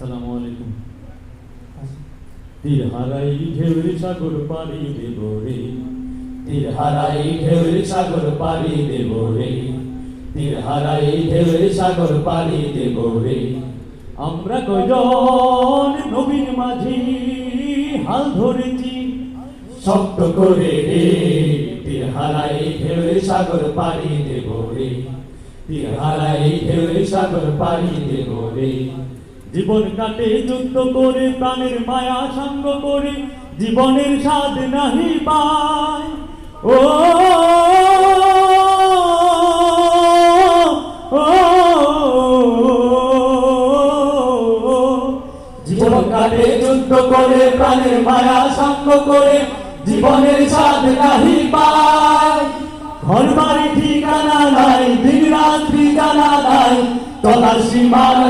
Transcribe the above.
আসসালামু আলাইকুম। তীর হারাই ঢেউর সাগর পাড়ি দেব রে, তীর হারাই ঢেউর সাগর পাড়ি দেব রে, তীর হারাই ঢেউর সাগর পাড়ি দেব রে। আমরা কয়জন নবীন মাঝি হাল ধরেছি শক্ত করে রে, তীর হারাই ঢেউর সাগর পাড়ি দেব রে, তীর হারাই ঢেউর সাগর পাড়ি দেব রে। জীবন কাটে যুদ্ধ করে, প্রাণের মায়া সঙ্গ করে, জীবনের স্বাদ নাহি পায়। ও জীবন কাটে যুদ্ধ করে, প্রাণের মায়া সঙ্গ করে, জীবনের স্বাদ নাহি পায়। ঘর বাড়ি ঠিকানা নাই, দিন রাত্রি জানা নাই, তলাশি মার